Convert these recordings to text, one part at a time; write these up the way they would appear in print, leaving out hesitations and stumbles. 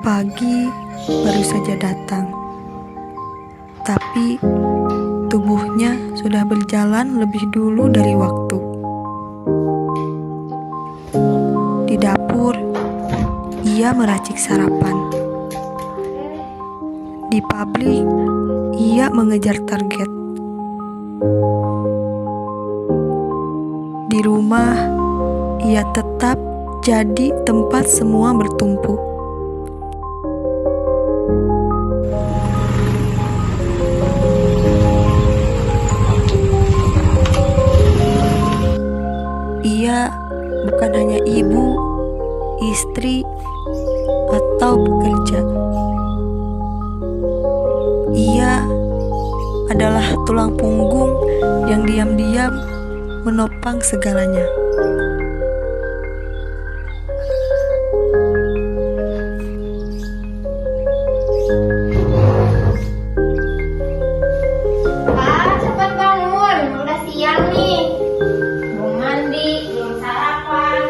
Pagi baru saja datang, tapi tubuhnya sudah berjalan lebih dulu dari waktu. Di dapur, ia meracik sarapan. Di pabrik, ia mengejar target. Di rumah, ia tetap jadi tempat semua bertumpuk. Ia bukan hanya ibu, istri, atau pekerja. Ia adalah tulang punggung yang diam-diam menopang segalanya. Cepat bangun, udah siang nih. Belum mandi, belum sarapan.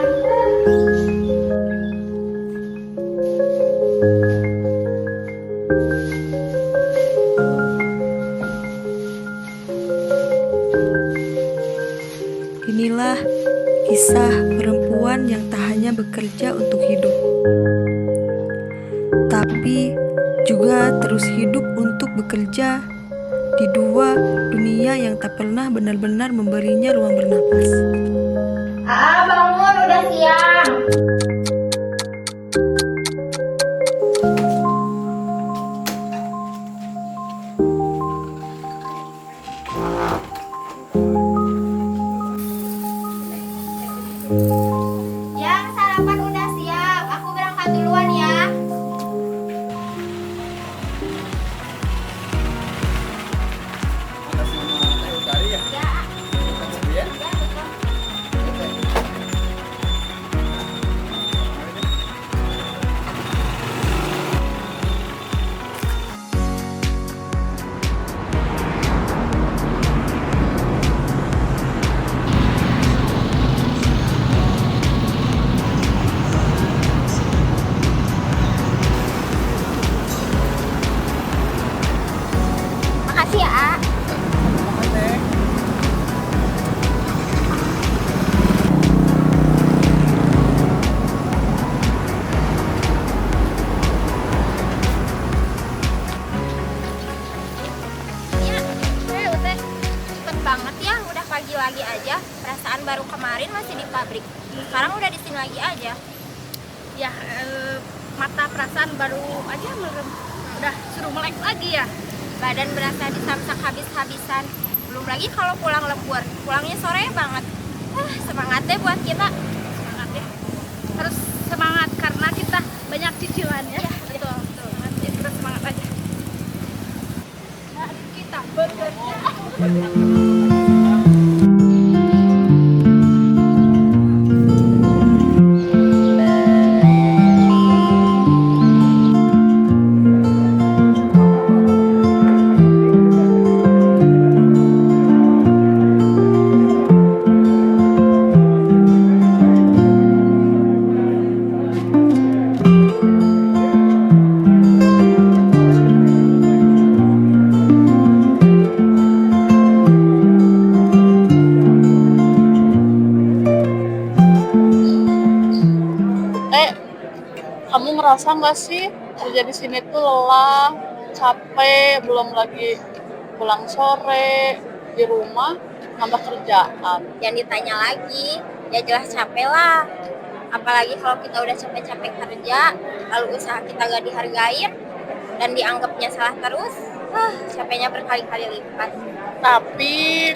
Inilah kisah perempuan yang tak hanya bekerja untuk hidup, tapi juga terus hidup untuk bekerja di dua dunia yang tak pernah benar-benar memberinya ruang bernapas. Bangun, udah siang. Yang sarapan udah siap, aku berangkat duluan ya. Ya, betul. Makasih ya, A. Ya, udah cepet banget ya, udah pagi lagi aja. Perasaan baru kemarin masih di pabrik, sekarang udah di sini lagi aja. Ya, mata perasaan baru aja merem. Udah suruh melek lagi ya. Badan berasa disamsak habis-habisan. Belum lagi kalau pulang lembur, pulangnya sore banget. Semangat deh buat kita. Semangat ya. Harus semangat karena kita banyak cicilan ya. Betul. Semangat ya, terus semangat aja. Nah, kita bekerja. Kamu ngerasa nggak sih kerja di sini tuh lelah, capek, belum lagi pulang sore, di rumah nambah kerjaan. Jangan ditanya lagi, ya jelas capek lah. Apalagi kalau kita udah capek-capek kerja, lalu usaha kita gak dihargain dan dianggapnya salah terus, capeknya berkali-kali lipat. Tapi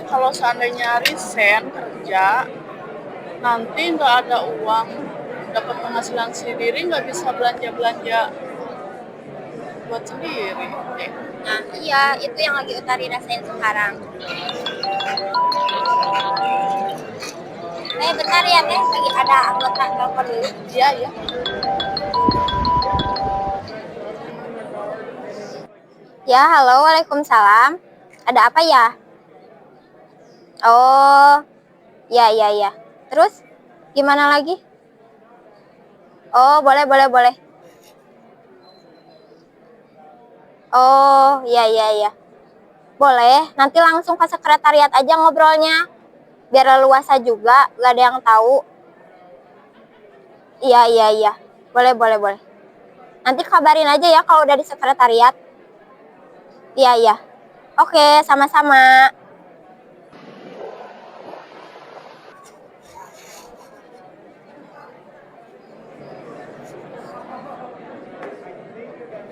kalau seandainya resign kerja, nanti nggak ada uang, dapat penghasilan sendiri, nggak bisa belanja-belanja buat sendiri. Nah iya, itu yang lagi Utari rasain sekarang. Bentar ya Teh, lagi ada anggota telepon dulu. Iya, ya. Ya, halo, waalaikumsalam. Ada apa ya? Oh, ya. Terus, gimana lagi? Oh, boleh. Oh, iya iya iya. Boleh, nanti langsung ke sekretariat aja ngobrolnya. Biar leluasa juga, gak ada yang tahu. Iya iya iya. Boleh boleh boleh. Nanti kabarin aja ya kalau udah di sekretariat. Iya iya. Oke, sama-sama.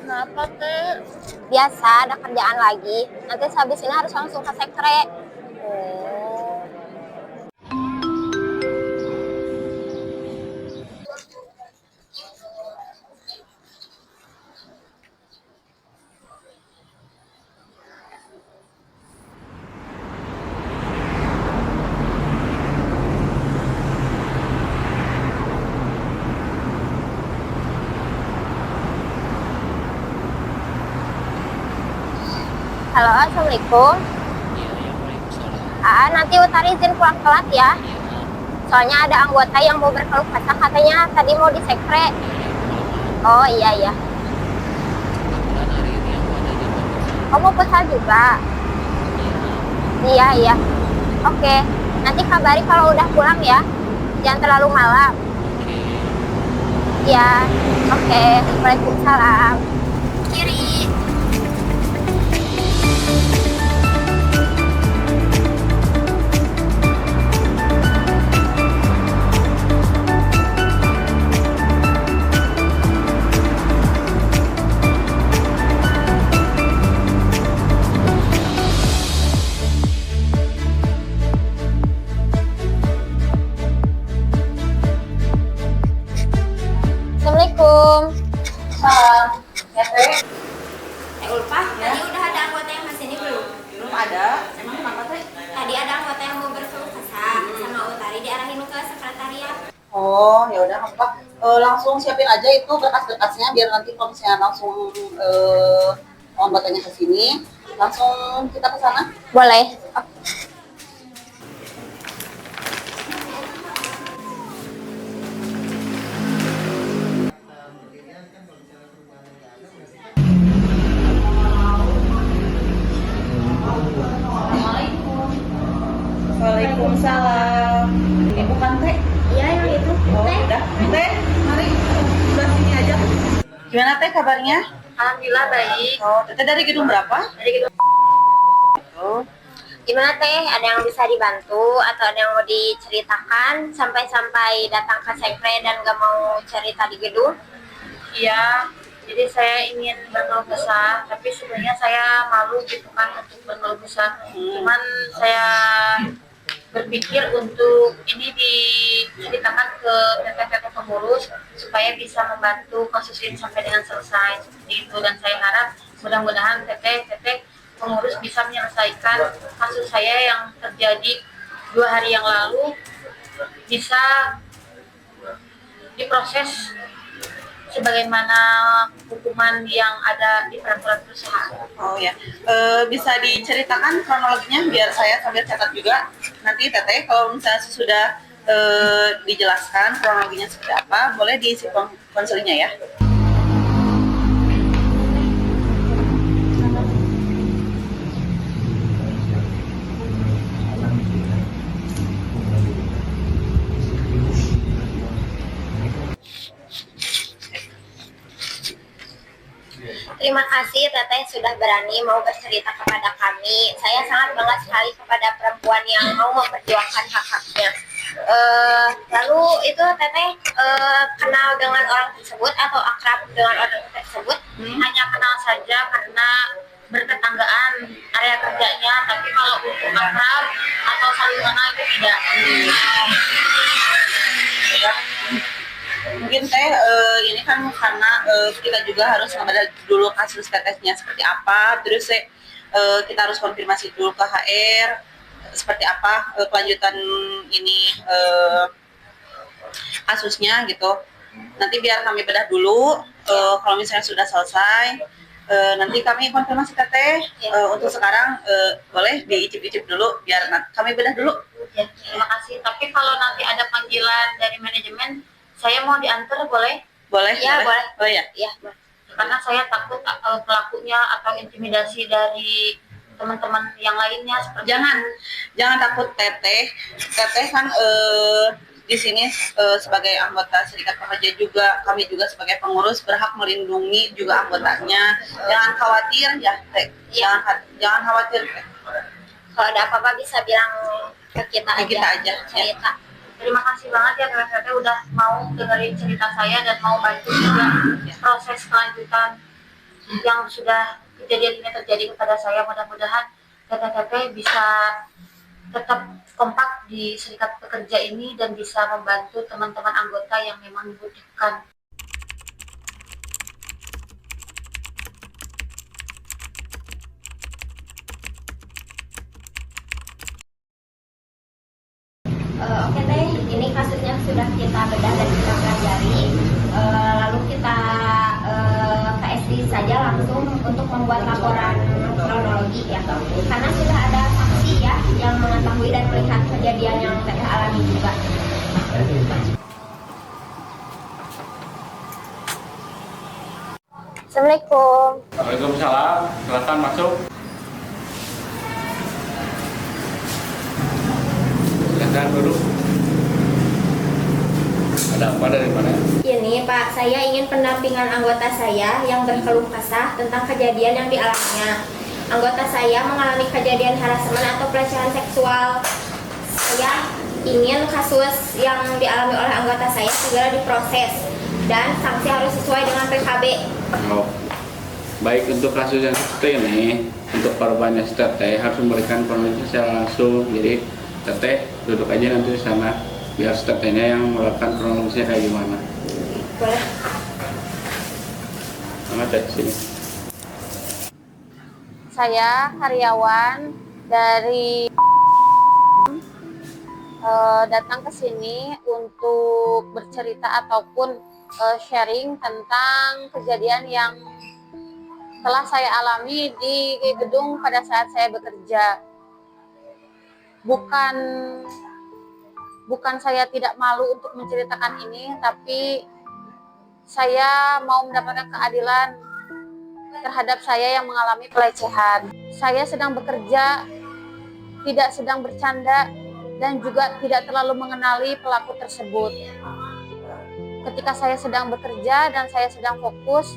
Kenapa teh? Biasa ada kerjaan lagi. Nanti habis ini harus langsung ke sekre. Oh. Halo, assalamualaikum. Iya, waalaikumsalam. Nanti Utari izin pulang telat ya. Iya, Soalnya ada anggota yang mau berkeluh kesah katanya tadi mau di sekre. kelamaan. Oh iya iya. Kebetulan hari ini aku ada di Bandung. Kamu futsal juga? Iya, Iya iya. Oke. Nanti kabari kalau udah pulang ya. Jangan terlalu malam. oke. Iya. Oke. Waalaikumsalam. Kiri. Assalamualaikum. Ulfa, tadi udah ada anggota yang kesini belum? Belum ada. Emang kenapa teh? Tadi ada anggota yang mau berkeluh kesah sama Utari diarahin ke sekretariat. Oh, ya udah nggak apa-apa. Langsung siapin aja itu berkas-berkasnya biar nanti kalau misalnya langsung anggotanya ke sini, langsung kita ke sana. Boleh. Waalaikumsalam. Ini bukan teh. Iya yang itu. Oh, udah. Teh, mari sebelah sini aja. Gimana teh kabarnya? Alhamdulillah baik. Oh, teteh dari gedung berapa? Dari gitu. Oh, Gimana teh? Ada yang bisa dibantu atau ada yang mau diceritakan sampai-sampai datang ke sekre dan gak mau cerita di gedung? Iya, jadi saya ingin berkeluh kesah, tapi sebenarnya saya malu gitu kan untuk berkeluh kesah. Cuman saya berpikir untuk ini diceritakan ke teteh-teteh pengurus supaya bisa membantu kasus ini sampai dengan selesai seperti itu. Dan saya harap mudah-mudahan teteh-teteh pengurus bisa menyelesaikan kasus saya yang terjadi 2 hari yang lalu, bisa diproses sebagaimana hukuman yang ada di peraturan perusahaan. oh ya. Bisa diceritakan kronologinya biar saya sambil catat juga. Nanti teteh kalau misalnya sudah dijelaskan kronologinya seperti apa, boleh diisi konselnya ya. Terima kasih Teteh sudah berani mau bercerita kepada kami. Saya sangat bangga sekali kepada perempuan yang mau memperjuangkan hak-haknya. Lalu itu Teteh kenal dengan orang tersebut atau akrab dengan orang tersebut? Hanya kenal saja karena bertetanggaan area kerjanya, tapi kalau untuk akrab atau saling mengenal itu tidak. Mungkin teh ini kan karena kita juga harus ngebedah dulu kasus tetesnya seperti apa, terus kita harus konfirmasi dulu ke HR seperti apa kelanjutan ini kasusnya gitu. Nanti biar kami bedah dulu, kalau misalnya sudah selesai, nanti kami konfirmasi teteh. Untuk sekarang boleh diicip-icip dulu biar kami bedah dulu. Ya, terima kasih. Tapi kalau nanti ada panggilan dari manajemen, saya mau diantar boleh? Boleh? Iya, boleh. Oh ya. Iya, boleh. karena saya takut pelakunya atau intimidasi dari teman-teman yang lainnya seperti Jangan takut teteh kan di sini sebagai anggota serikat pekerja juga, kami juga sebagai pengurus berhak melindungi juga anggotanya. Jangan khawatir ya teh, jangan khawatir teh. Kalau ada apa-apa bisa bilang ke kita aja. Cerita. Terima kasih banget ya Teteh udah mau dengerin cerita saya dan mau bantu juga proses kelanjutan yang sudah kejadian ini terjadi kepada saya. Mudah-mudahan Teteh bisa tetap kompak di serikat pekerja ini dan bisa membantu teman-teman anggota yang memang membutuhkan. Oke teh, ini kasusnya sudah kita bedah dan kita pelajari. Lalu kita ke SD saja langsung untuk membuat laporan kronologi ya. Karena sudah ada saksi ya yang mengetahui dan melihat kejadian yang Teh alami juga. Assalamualaikum. Waalaikumsalam, silakan masuk. Silakan duduk. Ada apa dari mana? Ini Pak, saya ingin pendampingan anggota saya yang berkeluh kesah tentang kejadian yang dialaminya. Anggota saya mengalami kejadian harassment atau pelecehan seksual. Saya ingin kasus yang dialami oleh anggota saya segera diproses dan sanksi harus sesuai dengan PKB. Oh. Baik, untuk kasus yang seperti ini, untuk korbannya Teteh harus memberikan kronologi secara langsung. Jadi Teteh duduk aja nanti di sana, biar Tetehnya yang melakukan kronologisnya kayak gimana. Boleh. Sama Teh sini. Saya karyawan dari datang ke sini untuk bercerita ataupun sharing tentang kejadian yang telah saya alami di gedung pada saat saya bekerja. Bukan saya tidak malu untuk menceritakan ini, tapi saya mau mendapatkan keadilan terhadap saya yang mengalami pelecehan. Saya sedang bekerja, tidak sedang bercanda, dan juga tidak terlalu mengenali pelaku tersebut. Ketika saya sedang bekerja dan saya sedang fokus,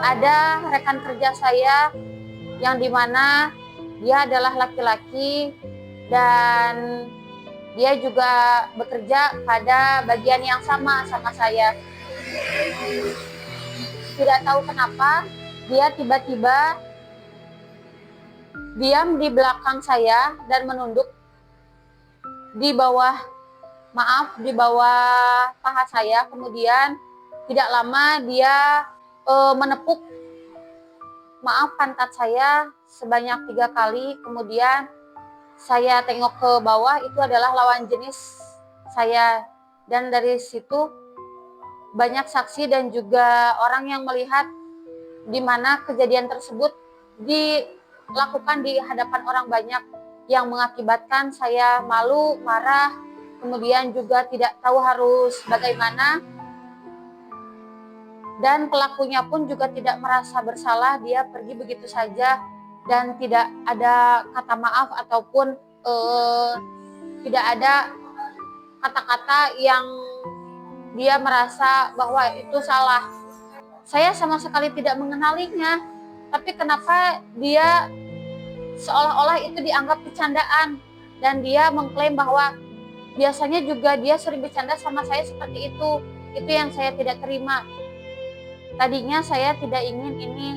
ada rekan kerja saya yang dimana dia adalah laki-laki dan dia juga bekerja pada bagian yang sama saya. Tidak tahu kenapa dia tiba-tiba diam di belakang saya dan menunduk di bawah paha saya. Kemudian tidak lama dia menepuk pantat saya sebanyak 3 kali. Kemudian saya tengok ke bawah, itu adalah lawan jenis saya, dan dari situ banyak saksi dan juga orang yang melihat di mana kejadian tersebut dilakukan di hadapan orang banyak, yang mengakibatkan saya malu, marah, kemudian juga tidak tahu harus bagaimana. Dan pelakunya pun juga tidak merasa bersalah, dia pergi begitu saja dan tidak ada kata maaf ataupun tidak ada kata-kata yang dia merasa bahwa itu salah. Saya sama sekali tidak mengenalinya, tapi kenapa dia seolah-olah itu dianggap bercandaan, dan dia mengklaim bahwa biasanya juga dia sering bercanda sama saya seperti itu. Itu yang saya tidak terima. Tadinya saya tidak ingin ini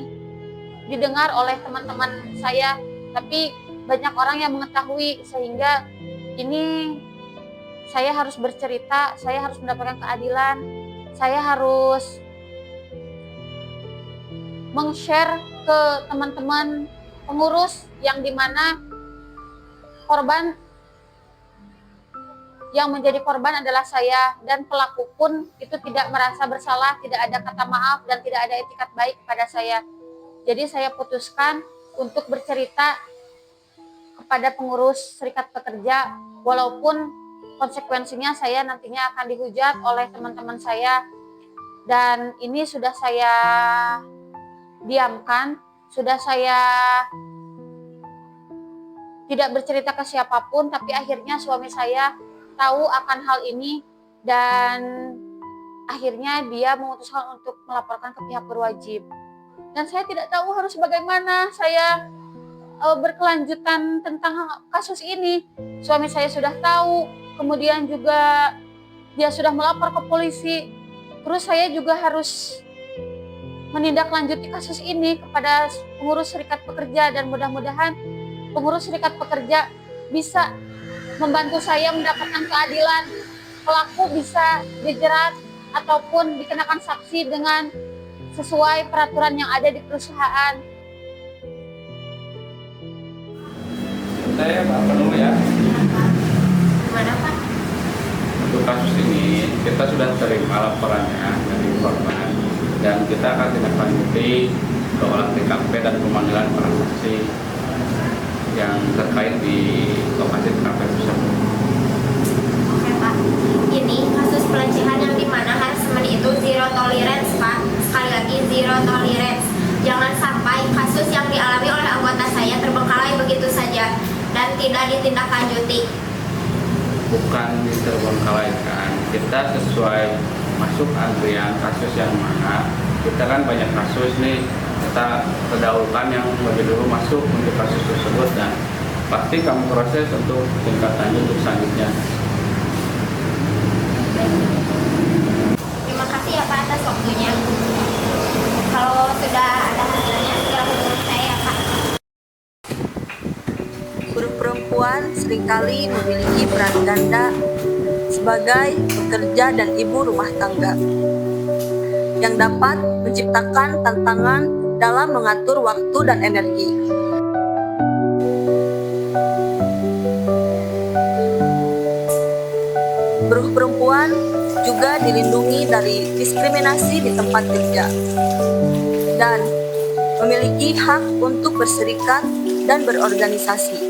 didengar oleh teman-teman saya, tapi banyak orang yang mengetahui, sehingga ini saya harus bercerita, saya harus mendapatkan keadilan, saya harus meng-share ke teman-teman pengurus yang dimana korban yang menjadi korban adalah saya, dan pelaku pun itu tidak merasa bersalah, tidak ada kata maaf dan tidak ada etikat baik pada saya. Jadi saya putuskan untuk bercerita kepada pengurus serikat pekerja, walaupun konsekuensinya saya nantinya akan dihujat oleh teman-teman saya dan ini sudah saya diamkan, sudah saya tidak bercerita ke siapapun, tapi akhirnya suami saya tahu akan hal ini dan akhirnya dia memutuskan untuk melaporkan ke pihak berwajib. Dan saya tidak tahu harus bagaimana saya berkelanjutan tentang kasus ini. Suami saya sudah tahu, kemudian juga dia sudah melapor ke polisi. Terus saya juga harus menindaklanjuti kasus ini kepada pengurus serikat pekerja dan mudah-mudahan pengurus serikat pekerja bisa membantu saya mendapatkan keadilan. Pelaku bisa dijerat ataupun dikenakan sanksi dengan sesuai peraturan yang ada di perusahaan. Saya Pak dulu ya. Gimana Pak? Untuk kasus ini kita sudah terima laporannya dari korban dan kita akan tindak lanjuti ke olah TKP dan pemanggilan para saksi yang terkait di lokasi TKP tersebut. Oke Pak, ini kasus pelecehan yang dimana harassment itu zero tolerance Pak. Sekali lagi zero tolerance. Jangan sampai kasus yang dialami oleh anggota saya terbengkalai begitu saja dan tidak ditindaklanjuti. Bukan diterbengkalaikan, kita sesuai masuk antrian kasus yang mana. Kita kan banyak kasus nih, kita terdahulukan yang lebih dulu masuk untuk kasus tersebut dan pasti kami proses untuk tingkat lanjut untuk selanjutnya. Terima kasih ya Pak atas waktunya. Kalau sudah ada hasilnya segera hubungi saya ya Pak. Buruh perempuan seringkali memiliki peran ganda sebagai pekerja dan ibu rumah tangga yang dapat menciptakan tantangan dalam mengatur waktu dan energi. Buruh perempuan juga dilindungi dari diskriminasi di tempat kerja dan memiliki hak untuk berserikat dan berorganisasi.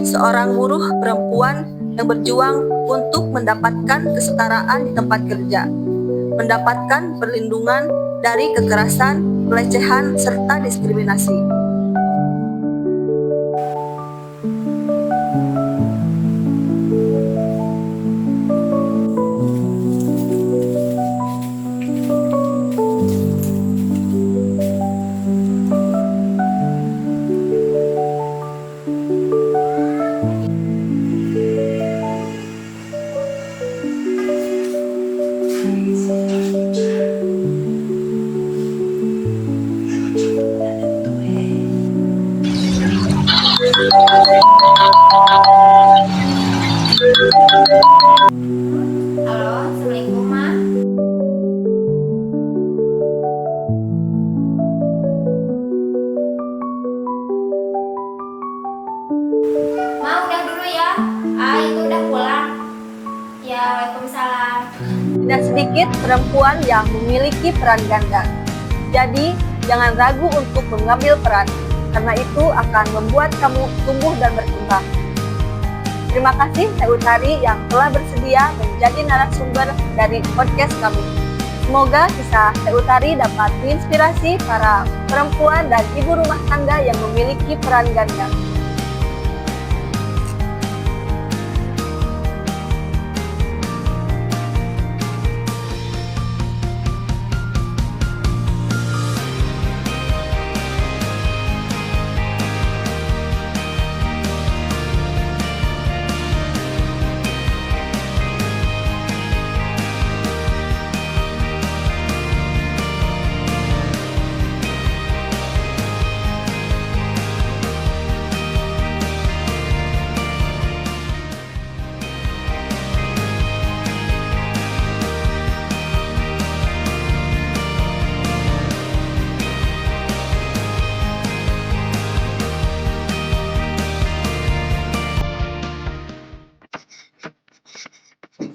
Seorang buruh perempuan yang berjuang untuk mendapatkan kesetaraan di tempat kerja, mendapatkan perlindungan dari kekerasan, pelecehan, serta diskriminasi. Halo, Assalamualaikum Ma. Ma udah dulu ya. Itu udah pulang. Ya, Waalaikumsalam. Tidak sedikit perempuan yang memiliki peran ganda. Jadi, jangan ragu untuk mengambil peran, karena itu akan membuat kamu tumbuh dan berkembang. Terima kasih Teh Utari yang telah bersedia menjadi narasumber dari podcast kami. Semoga kisah Teh Utari dapat menginspirasi para perempuan dan ibu rumah tangga yang memiliki peran ganda.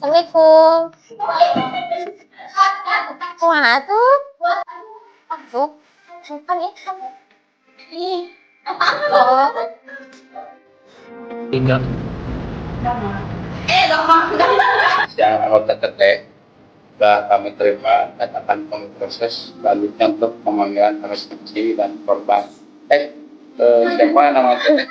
Assalamualaikum. Kemana tuh? Masuk. Simpan ya. Ih. Oh. Tinggal. Yang anggota teteh sudah kami terima dan akan kami proses selanjutnya untuk pemanggilan saksi dan korban. Siapa nama teteh?